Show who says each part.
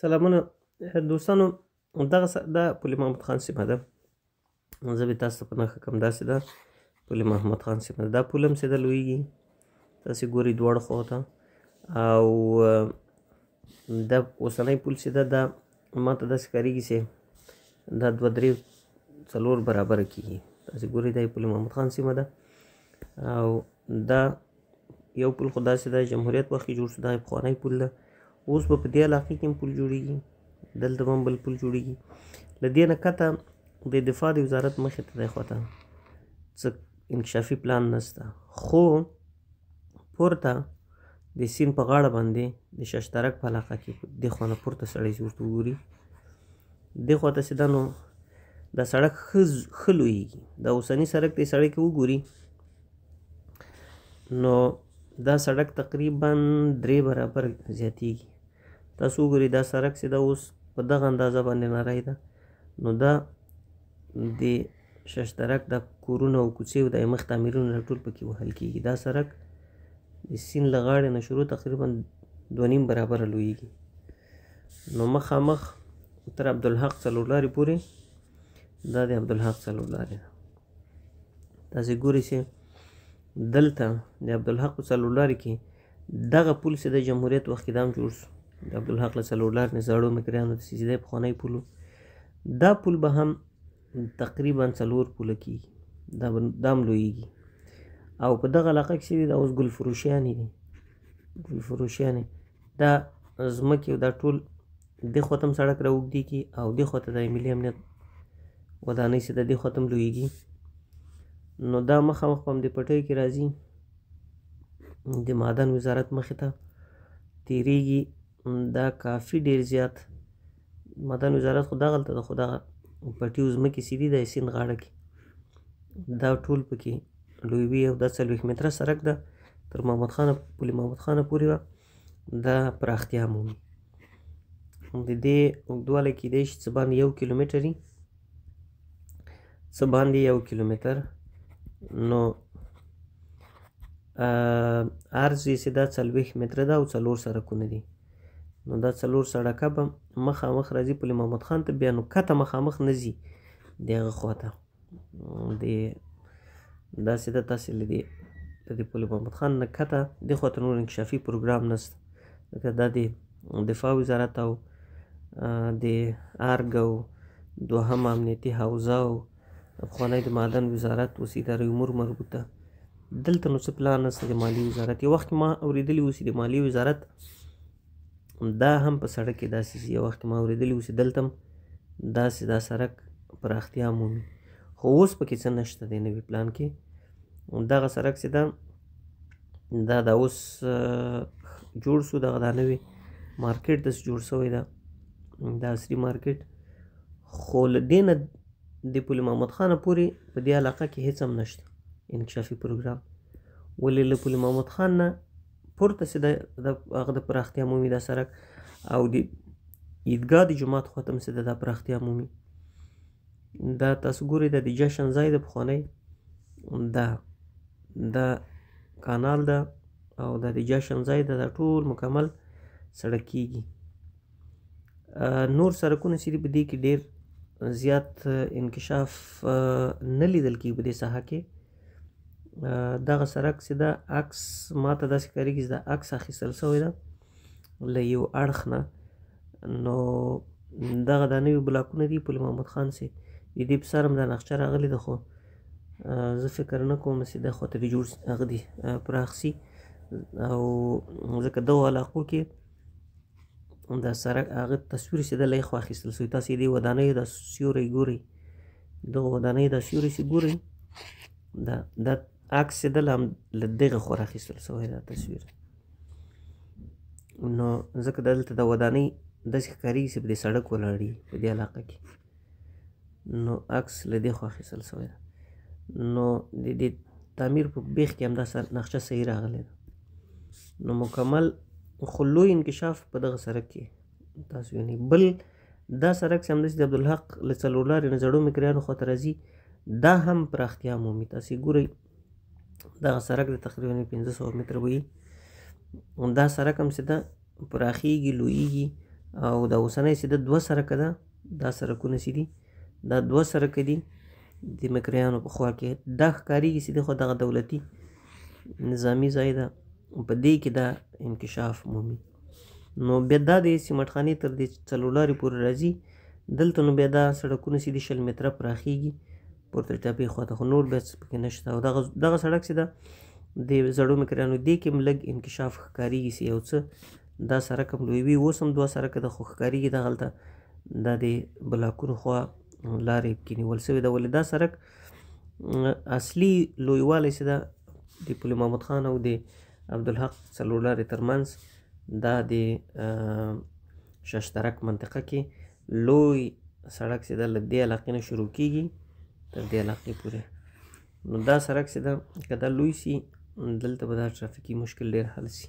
Speaker 1: سلامونه دوستانو، دغه د پل محمد خان سیمه ده. زه به تاسو ته په نښه کړم، داسې ده پل محمد خان سیمه ده. دا پل هم چې ده لویږي، تاسې ګورئ دواړه خواو ته. او دا اوسنی پل چې ده دا ما ته داسې ښکارېږي چې دا 2-3-4 برابره کېږي. تاسې ګورئ دا پل محمد خان سیمه ده. او دا یو پل خو داسې ده جمهوریت وخت کې جوړ شو، دا پخوانی پل ده. اوس به په دې علاقې کې هم پل جوړېږي، دلته به هم بل پل جوړېږي. له دې نه کته د دفاع د وزارت مخې ته دی خواته څه انکشافي پلان نشته، خو پورته د سیند په غاړه باندې د ششترک په علاقه کې دې خوا نه پورته سړی چې ورته وګوري دې خوا ته چې ده نو دا سړک ښه لویېږي. دا اوسني سړک دې سړی کې وګوري نو دا سړک تقریبا 3 برابر زیاتېږي. تاسو وګورئ دا سړک چې ده اوس په دغه اندازه باندې نری ده، نو دا د ششترک د کورونه او کوڅې او د مخ تعمیرونه ټول پکې وهل کېږي. دا سړک د سیند له غاړې نه شروع تقریبا 2.5 برابره لویېږي. نو مخامخ تر عبدالحق څلور لارې پورې دا د عبدالحق څلور لارې ده. تاسې ګورئ چې دلته د عبدالحق په څلور لارې کې دغه پل چې د جمهوریت وخت کې دا هم جوړ شو، د عبدالحق له څلور لارې نه زاړو مکریانو د سیزدی پخوانی پل و. دا پل به هم تقریبا 4 پوله کېږي، دا هم لویېږي. او په دغه علاقه کې چې دي دا اوس ګلفروشیانې دي، ګلفروشیانې دا ځمکې دا ټول دې خوا ته هم سړک راوږدېږي او دې خوا ته د ملي امنیت ودانۍ چې د دې خوا ته هم لویېږي. نو دا مخامخ په همدې پټیو کې راځي، د معدن وزارت مخې ته تېرېږي. دا کافي ډېر زیات معدن وزارت خو دغلته ده، خو دغه پټیو ځمکې چې دي د سیند غاړه کې دا ټول پکې لوی او دا 40 متره سړک ده تر محمد خانه پل محمد خانه پورې وه. دا پراختیا مومي. د دې اوږدوالی کېدی شي څه باندې 1 کیلومتر وي، څه باندې 1 کیلومتر. نو عرض یې چې دا 40 متره ده او 4 سړکونه دي. نو دا 4 سړکه به مخامخ راځي پل محمد خان ته، بیا نو کته مخامخ نه ځي د هغه خوا ته. داسې ده تاسې له دې پل محمد خان نه کته دې خوا ته نور انکشافي پروګرام نشته، ځکه دا د دفاع وزارت او د ارګ او دوهم امنیتي حوزه او پخوانی د معدن وزارت اوس ادارې امور مربوطه دلته نو څه پلان نشته. د مالیې وزارت یو وخت ما اورېدلي اوس د مالیې وزارت دا هم په سړک کې داسې یو وخت ما اورېدلي اوس دلته هم داسې دا سړک پراختیا مومي، خو اوس پکې څه نشته دی نوي پلان کې. دغه سړک چې ده دا اوس جوړ شو، دغه دا نوی مارکیټ داسې جوړ شوی ده، دا عصري مارکیټ. خو له دې نه د پل محمد خانه پورې په دې علاقه کې هېڅ هم نشته انکشافي پروګرام. ولې له پل محمد خان نه پورته چې هغه د پراختیا مومي دا سړک، او د عیدګاه د جومات خوا ته هم چې دا پراختیا مومي. دا تاسو ګورئ دا د جشن ځای ده پخوانی، دا کانال ده او دا د جشن ځای ده، دا ټول مکمل سړک کېږي. نور سړکونه چې دي په دې کې ډېر زیات انکشاف نه لیدل کېږي په دې ساحه کې. دغه سړک چې ده عکس ما ته داسې ښکارېږي چې دا عکس اخیستل شوی ده له یو اړخ نه. نو دغه دا نوي بلاکونه دي پل محمد خان چې د دې په سر هم دا نقشه راغلې ده، خو زه فکر نه کوم چې دا خواته دې جوړ هغه دي پراخ سي. او ځکه دغو علاقو کې دا سړک هغه تصویر چې ده له یې خوا اخیستل شوی. تاسې دې ودانیو دا سیوری ګورئ، دغو ودانیو دا سیوری چې ګورئ دا عکس چې ده له دغه خوا رااخیستل شوی دا تصویر. نو ځکه دلته د ودانۍ داسې ښکارېږي چې په دې سړک ولاړې په دې علاقه کې، نو عکس له دې خوا اخیستل شوی ده. نو د دې تعمیر په بیخ کې هم دا نقشه صحیح راغلی ده. نو مکمل خو لوی انکشاف په دغه سړک کې تاسو وینئ. بل دا سړک چې همداسې د عبدالحق له 4 لارې نه زړو مکریانو خوا ته راځي، دا هم پراختیا مومي. تاسې ګورئ دغه سړک د تقریبا 500 متره وي. دا سړک هم چې ده پراخېږي، لویېږي او دا اوسنی چې د 2 سرکه ده، دا سرکونه چې دي دا 2 سرکه دي د مکریانو په خوا کې. دا ښکارېږي چې خو دغه دولتي نظامي ځای ده، په دې کې دا انکشاف مومي. نو بیا دا د سیمټ خانې تر دې څلور لارې پورې راځي. دلته نو بیا دا سړکونه چې دي 20 متره پراخېږي پورته ټاپې خواته، خو نور بیا پکې نشته. او دغه سړک چې ده د زړو مکریانو دې کې هم لږ انکشاف ښکارېږي چې یو څه دا سړک هم لوی وي. اوس هم 2 سړکه ده، خو ښکارېږي دغلته دا د بلاکونو خوا لارې پکې نیول سوې ده. ولې دا سړک اصلي لویوالی چې ده د پل محمود خان او د عبدالحق څلور لارې ترمنځ دا د ششترک منطقه کې لوی سړک چې ده له دې علاقې نه شروع کېږي تر دې علاقې پورې. نو دا سړک چې ده که دا لوی سي دلته به دا ټرافیکي مشکل ډېر حل سي.